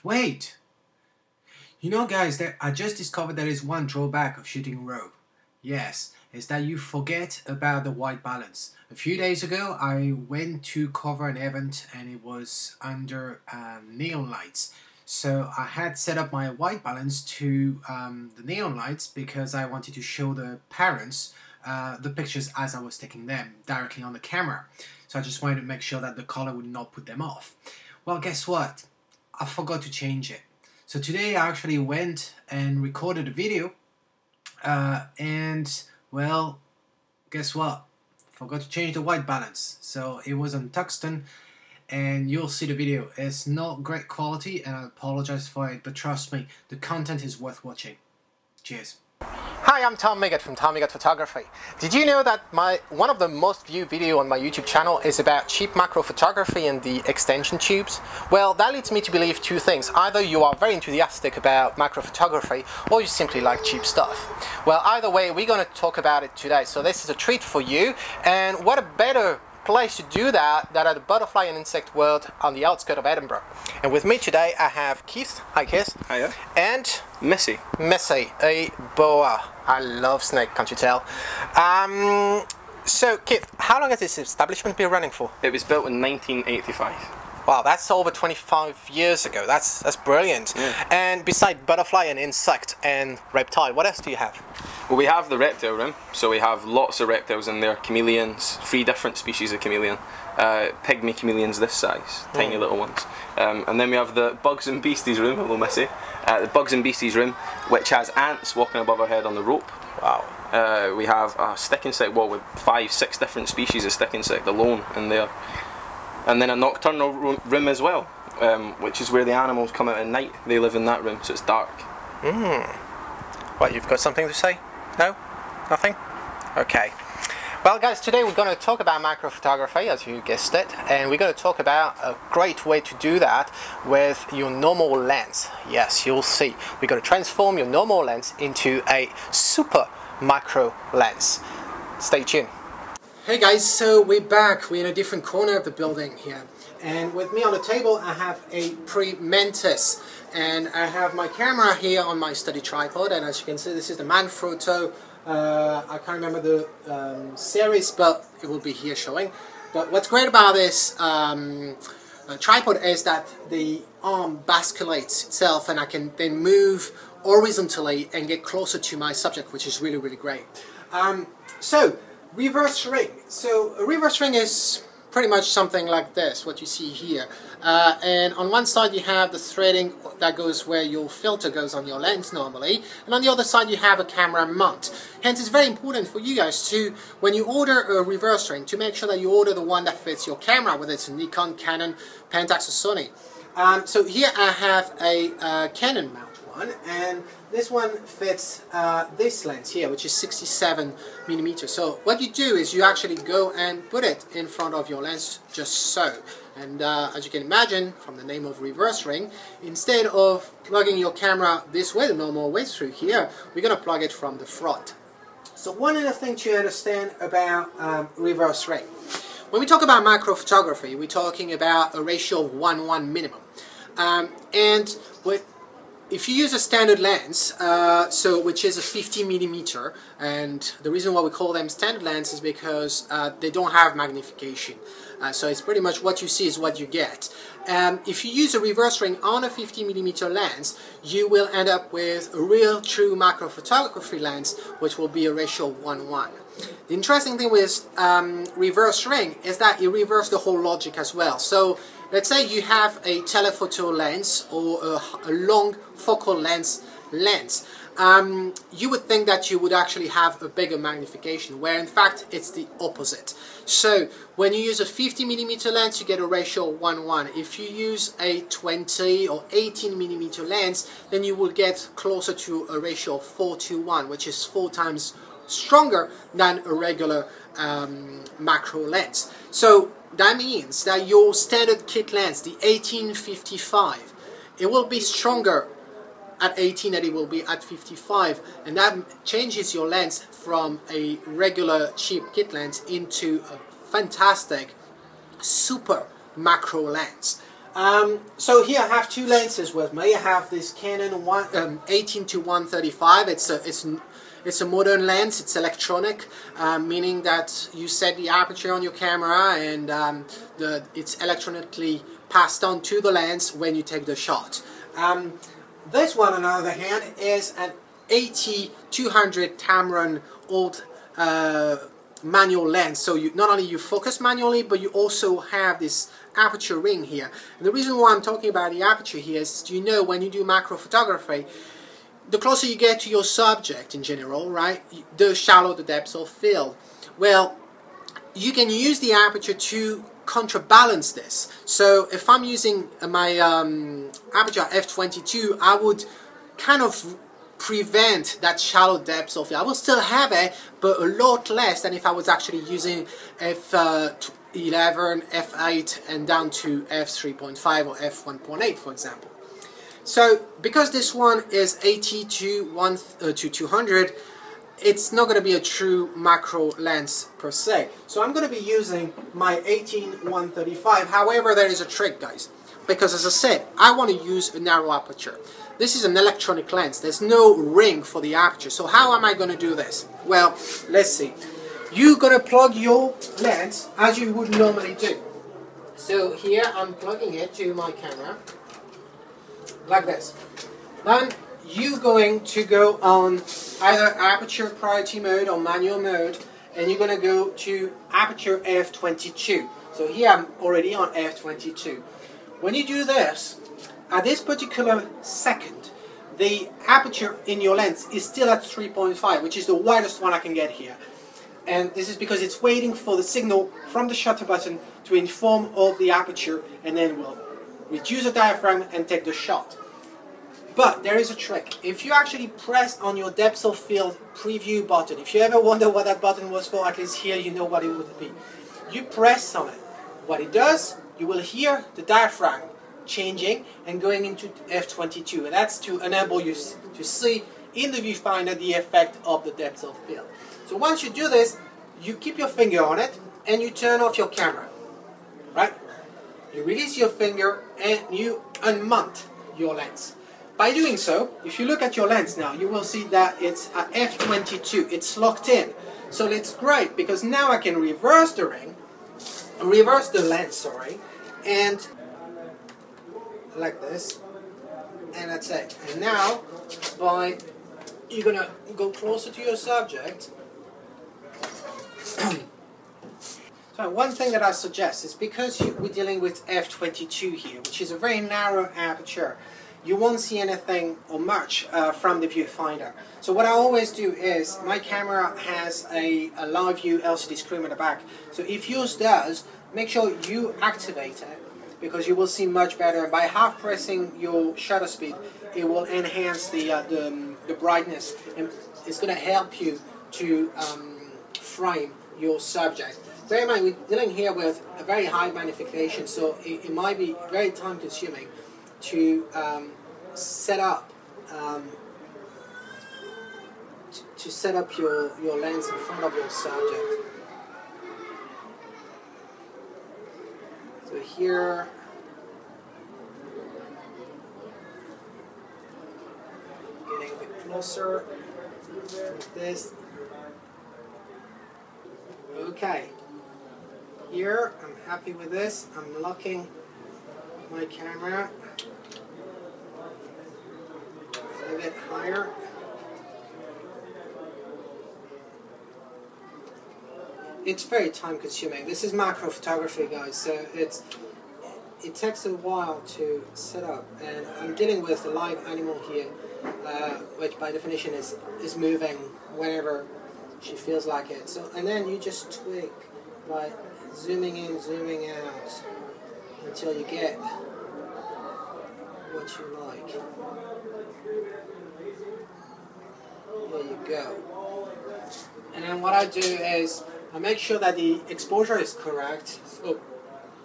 Wait! You know guys, that I just discovered there is one drawback of shooting RAW. Yes, is that you forget about the white balance. A few days ago I went to cover an event and it was under neon lights. So I had set up my white balance to the neon lights because I wanted to show the parents the pictures as I was taking them directly on the camera. So I just wanted to make sure that the color would not put them off. Well, guess what? I forgot to change it. So today I actually went and recorded a video and well, guess what? Forgot to change the white balance. So it was on tungsten and you'll see the video. It's not great quality and I apologize for it, but trust me, the content is worth watching. Cheers. Hi, I'm Tom Miggott from Tom Miggott Photography. Did you know that one of the most viewed video on my YouTube channel is about cheap macro photography and the extension tubes? Well, that leads me to believe two things. Either you are very enthusiastic about macro photography or you simply like cheap stuff. Well, either way, we're going to talk about it today. So this is a treat for you, and what a better place to do that than at the Butterfly and Insect World on the outskirts of Edinburgh. And with me today I have Keith. Hi Keith. Hiya. And Missy. Missy, a boa. I love snake, can't you tell? So Keith, how long has this establishment been running for? It was built in 1985. Wow, that's over 25 years ago. That's brilliant. Yeah. And besides butterfly and insect and reptile, what else do you have? Well, we have the reptile room, so we have lots of reptiles in there, chameleons, 3 different species of chameleon, pygmy chameleons this size, tiny little ones. And then we have the bugs and beasties room, hello Missy, the bugs and beasties room, which has ants walking above our head on the rope. Wow. We have a stick insect wall with 5-6 different species of stick insect alone in there. And then a nocturnal room as well, which is where the animals come out at night. They live in that room, so it's dark. What, you've got something to say? No? Nothing? Okay. Well guys, today we're going to talk about macro photography, as you guessed it, and we're going to talk about a great way to do that with your normal lens. Yes, you'll see. We're going to transform your normal lens into a super macro lens. Stay tuned. Hey guys, so we're back. We're in a different corner of the building here. And with me on the table I have a Pre-Mantis. And I have my camera here on my study tripod, and as you can see this is the Manfrotto. I can't remember the series, but it will be here showing. But what's great about this tripod is that the arm basculates itself and I can then move horizontally and get closer to my subject, which is really, really great. So, reverse ring. So, a reverse ring is pretty much something like this, what you see here. And on one side you have the threading that goes where your filter goes on your lens normally, and on the other side you have a camera mount. Hence it's very important for you guys to, when you order a reverse ring, to make sure that you order the one that fits your camera, whether it's a Nikon, Canon, Pentax or Sony. So here I have a Canon mount one, and this one fits this lens here, which is 67mm. So what you do is you actually go and put it in front of your lens, just so. And as you can imagine from the name of reverse ring, instead of plugging your camera this way, the normal way through here, we're going to plug it from the front. So one other thing to understand about reverse ring. When we talk about macro photography, we're talking about a ratio of 1:1 minimum. And if you use a standard lens, which is a 50mm, and the reason why we call them standard lenses is because they don't have magnification. So it's pretty much what you see is what you get. If you use a reverse ring on a 50mm lens, you will end up with a real true macro photography lens, which will be a ratio of 1:1. The interesting thing with reverse ring is that you reverse the whole logic as well. So let's say you have a telephoto lens or a long focal lens. You would think that you would actually have a bigger magnification, where in fact it's the opposite. So when you use a 50mm lens, you get a ratio of 1:1. If you use a 20 or 18mm lens, then you will get closer to a ratio of 4:1, which is 4 times stronger than a regular macro lens. So that means that your standard kit lens, the 18-55, it will be stronger at 18 than it will be at 55, and that changes your lens from a regular cheap kit lens into a fantastic super macro lens. So here I have two lenses with me. I have this Canon 18 to 135. It's a modern lens. It's electronic, meaning that you set the aperture on your camera and it's electronically passed on to the lens when you take the shot. This one, on the other hand, is an 80-200 Tamron old manual lens. So not only you focus manually, but you also have this aperture ring here. And the reason why I'm talking about the aperture here is, you know, when you do macro photography, the closer you get to your subject in general, right, the shallower the depth of field. Well, you can use the aperture to counterbalance this. So if I'm using my aperture f22, I would kind of prevent that shallow depth of field. I will still have it, but a lot less than if I was actually using f11, f8 and down to f3.5 or f1.8, for example. So because this one is 80 to 200, it's not going to be a true macro lens per se. So I'm going to be using my 18-135. However, there is a trick, guys, because as I said, I want to use a narrow aperture. This is an electronic lens. There's no ring for the aperture. So how am I going to do this? Well, let's see. You're going to plug your lens as you would normally do. So here I'm plugging it to my camera, like this. Then you're going to go on either aperture priority mode or manual mode, and you're going to go to aperture f22. So here I'm already on f22. When you do this, at this particular second, the aperture in your lens is still at 3.5, which is the widest one I can get here. And this is because it's waiting for the signal from the shutter button to inform of the aperture, and then we'll reduce the diaphragm and take the shot. But there is a trick. If you actually press on your depth of field preview button, if you ever wonder what that button was for, at least here you know what it would be. You press on it. What it does, you will hear the diaphragm changing and going into f22, and that's to enable you to see in the viewfinder the effect of the depth of field. So once you do this, you keep your finger on it and you turn off your camera, right? You release your finger and you unmount your lens. By doing so, if you look at your lens now, you will see that it's at f22. It's locked in. So it's great because now I can reverse the lens, sorry, and like this, and that's it. And now, you're gonna go closer to your subject. So one thing that I suggest is, because we're dealing with f22 here, which is a very narrow aperture, you won't see anything or much from the viewfinder. So what I always do is, my camera has a live view LCD screen at the back. So if yours does, make sure you activate it, because you will see much better. By half pressing your shutter speed, it will enhance the brightness, and it's going to help you to frame your subject. Bear in mind, we're dealing here with a very high magnification, so it might be very time consuming to set up your lens in front of your subject. So here, getting a bit closer with this. Okay, here I'm happy with this. I'm locking my camera a bit higher. It's very time consuming. This is macro photography, guys, so it takes a while to set up, and I'm dealing with a live animal here, which by definition is moving whenever she feels like it. So, and then you just tweak by zooming in, zooming out until you get what you like. There you go. And then what I do is I make sure that the exposure is correct. So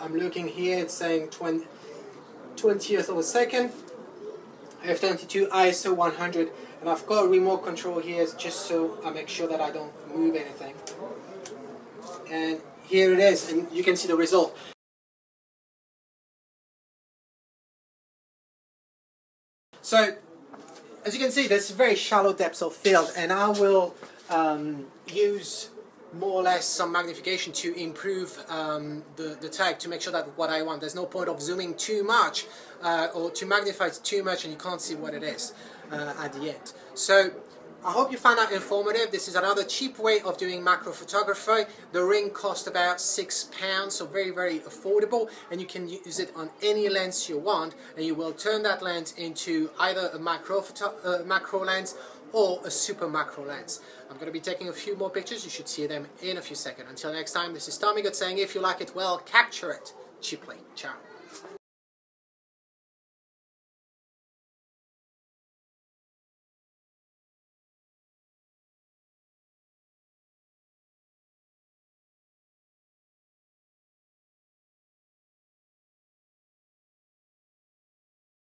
I'm looking here, it's saying 20th of a second, f22 ISO 100, and I've got a remote control here just so I make sure that I don't move anything. And here it is, and you can see the result. So, as you can see, there's very shallow depths of field, and I will use more or less some magnification to improve the tag, to make sure that what I want. There's no point of zooming too much or to magnify it too much and you can't see what it is at the end. So I hope you found that informative. This is another cheap way of doing macro photography. The ring cost about £6, so very, very affordable, and you can use it on any lens you want, and you will turn that lens into either a macro lens or a super macro lens. I'm going to be taking a few more pictures. You should see them in a few seconds. Until next time, this is Tommy Good saying, if you like it well, capture it cheaply. Ciao.